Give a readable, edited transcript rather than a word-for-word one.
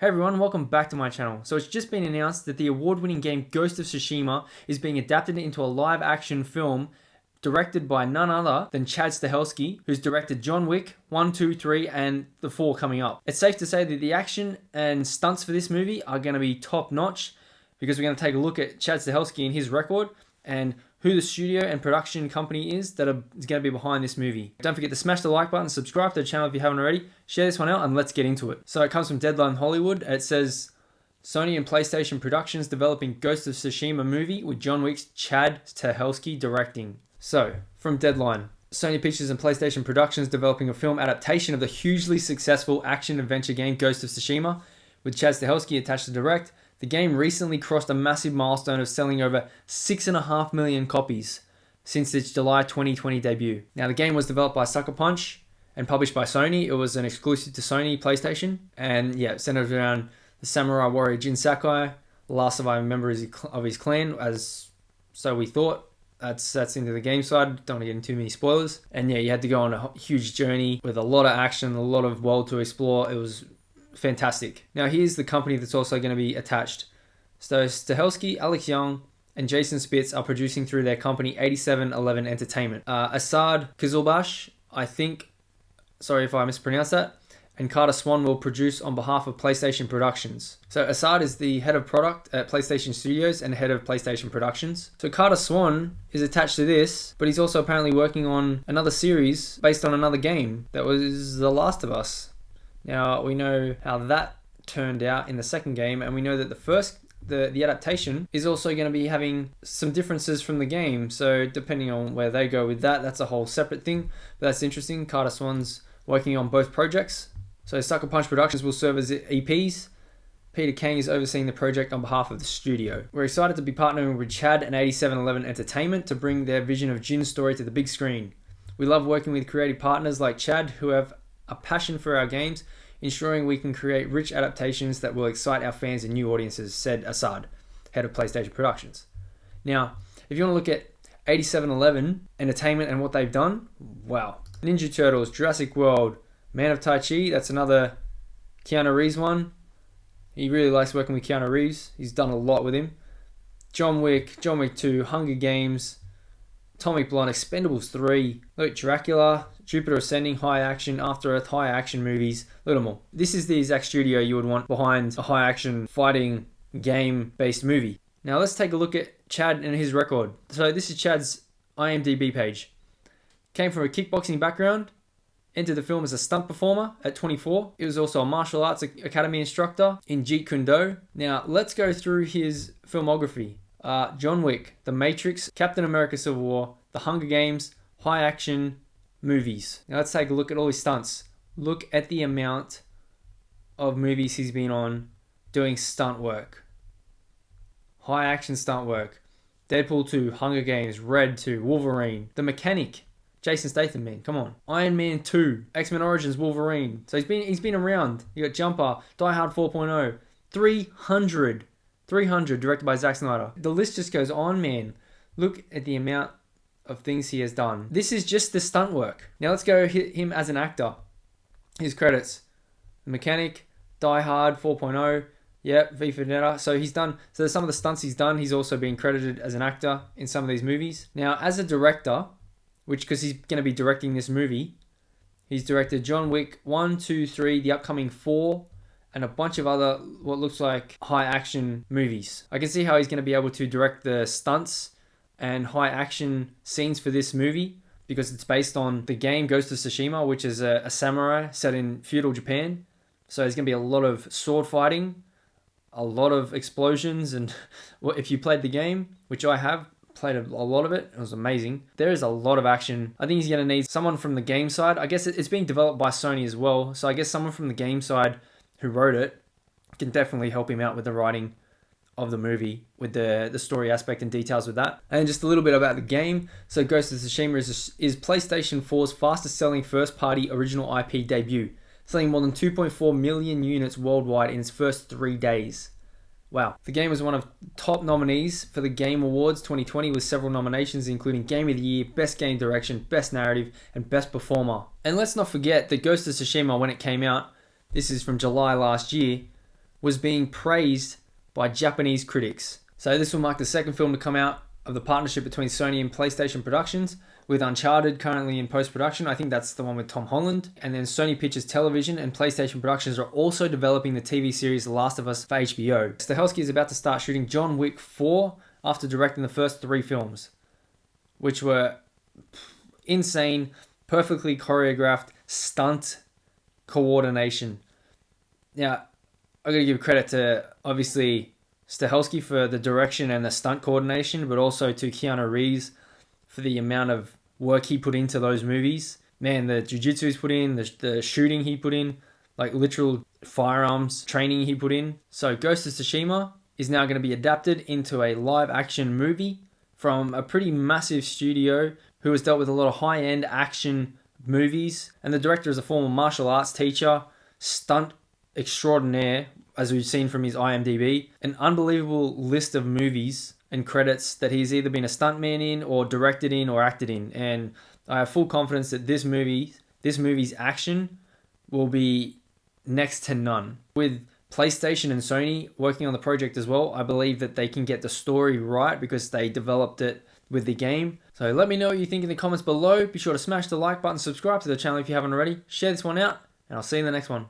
Hey everyone, welcome back to my channel. So it's just been announced that the award-winning game Ghost of Tsushima is being adapted into a live-action film directed by none other than Chad Stahelski, who's directed John Wick 1, 2, 3, and the 4 coming up. It's safe to say that the action and stunts for this movie are going to be top-notch because we're going to take a look at Chad Stahelski and his record and who the studio and production company is that is going to be behind this movie. Don't forget to smash the like button, subscribe to the channel if you haven't already, share this one out, and let's get into it. So it comes from Deadline Hollywood. It says, Sony and PlayStation Productions developing Ghost of Tsushima movie with John Wick's Chad Stahelski directing. So, from Deadline, Sony Pictures and PlayStation Productions developing a film adaptation of the hugely successful action-adventure game Ghost of Tsushima with Chad Stahelski attached to direct. The game recently crossed a massive milestone of selling over 6.5 million copies since its July 2020 debut. Now, the game was developed by Sucker Punch and published by Sony. It was an exclusive to Sony PlayStation, and yeah, centered around the samurai warrior Jin Sakai, the last surviving member of his clan, as so we thought. That's into the game side. Don't want to get into too many spoilers. And yeah, you had to go on a huge journey with a lot of action, a lot of world to explore. It was fantastic. Now here's the company that's also going to be attached. So Stahelski, Alex Young, and Jason Spitz are producing through their company 8711 Entertainment. Asad Kizilbash, I think, sorry if I mispronounced that, and Carter Swan will produce on behalf of PlayStation Productions. So Asad is the head of product at PlayStation Studios and head of PlayStation Productions. So Carter Swan is attached to this, but he's also apparently working on another series based on another game that was The Last of Us. Now, we know how that turned out in the second game, and we know that the adaptation is also going to be having some differences from the game. So depending on where they go with that, that's a whole separate thing. But that's interesting. Carter Swan's working on both projects. So Sucker Punch Productions will serve as EPs. Peter Kang is overseeing the project on behalf of the studio. We're excited to be partnering with Chad and 8711 Entertainment to bring their vision of Jin's story to the big screen. We love working with creative partners like Chad who have a passion for our games, ensuring we can create rich adaptations that will excite our fans and new audiences, said Asad, head of PlayStation Productions. Now, if you want to look at 8711 Entertainment and what they've done, wow. Ninja Turtles, Jurassic World, Man of Tai Chi, that's another Keanu Reeves one. He really likes working with Keanu Reeves. He's done a lot with him. John Wick, John Wick 2, Hunger Games, Atomic Blonde, Expendables 3, look at Dracula, Jupiter Ascending, high action, After Earth, high action movies, look at them all. This is the exact studio you would want behind a high action fighting game based movie. Now let's take a look at Chad and his record. So this is Chad's IMDb page. Came from a kickboxing background, entered the film as a stunt performer at 24. He was also a martial arts academy instructor in Jeet Kune Do. Now let's go through his filmography. John Wick, The Matrix, Captain America Civil War, The Hunger Games, high action movies. Now let's take a look at all his stunts. Look at the amount of movies he's been on doing stunt work. High action stunt work. Deadpool 2, Hunger Games, Red 2, Wolverine, The Mechanic, Jason Statham, man, come on. Iron Man 2, X-Men Origins, Wolverine. So he's been around. You got Jumper, Die Hard 4.0, 300, directed by Zack Snyder. The list just goes on, man. Look at the amount of things he has done. This is just the stunt work. Now let's go hit him as an actor. His credits: The Mechanic, Die Hard 4.0, yep, V for Vendetta. So some of the stunts he's done, he's also been credited as an actor in some of these movies. Now as a director, because he's going to be directing this movie, he's directed John Wick 1, 2, 3, the upcoming 4, and a bunch of other what looks like high action movies. I can see how he's going to be able to direct the stunts and high action scenes for this movie because it's based on the game Ghost of Tsushima, which is a samurai set in feudal Japan. So there's going to be a lot of sword fighting, a lot of explosions, and if you played the game, which I have, played a lot of it. It was amazing. There is a lot of action. I think he's going to need someone from the game side. I guess it's being developed by Sony as well. So I guess someone from the game side who wrote it can definitely help him out with the writing of the movie, with the story aspect and details with that. And just a little bit about the game. So Ghost of Tsushima is PlayStation 4's fastest selling first party original IP debut, selling more than 2.4 million units worldwide in its first 3 days. Wow. The game was one of top nominees for the Game Awards 2020 with several nominations including Game of the Year, Best Game Direction, Best Narrative, and Best Performer. And let's not forget that Ghost of Tsushima, when it came out, this is from July last year, was being praised by Japanese critics. So this will mark the second film to come out of the partnership between Sony and PlayStation Productions, with Uncharted currently in post-production. I think that's the one with Tom Holland. And then Sony Pictures Television and PlayStation Productions are also developing the TV series The Last of Us for HBO. Stahelski is about to start shooting John Wick 4 after directing the first 3 films, which were insane, perfectly choreographed stunt coordination. Now, I gotta give credit to, obviously, Stahelski for the direction and the stunt coordination, but also to Keanu Reeves for the amount of work he put into those movies. Man, the jiu-jitsu he's put in, the shooting he put in, like literal firearms training he put in. So Ghost of Tsushima is now going to be adapted into a live-action movie from a pretty massive studio who has dealt with a lot of high-end action movies. And the director is a former martial arts teacher, stunt extraordinaire, as we've seen from his IMDb. An unbelievable list of movies and credits that he's either been a stuntman in or directed in or acted in. And I have full confidence that this movie's action will be next to none. With PlayStation and Sony working on the project as well, I believe that they can get the story right because they developed it with the game. So let me know what you think in the comments below. Be sure to smash the like button, subscribe to the channel if you haven't already, share this one out, and I'll see you in the next one.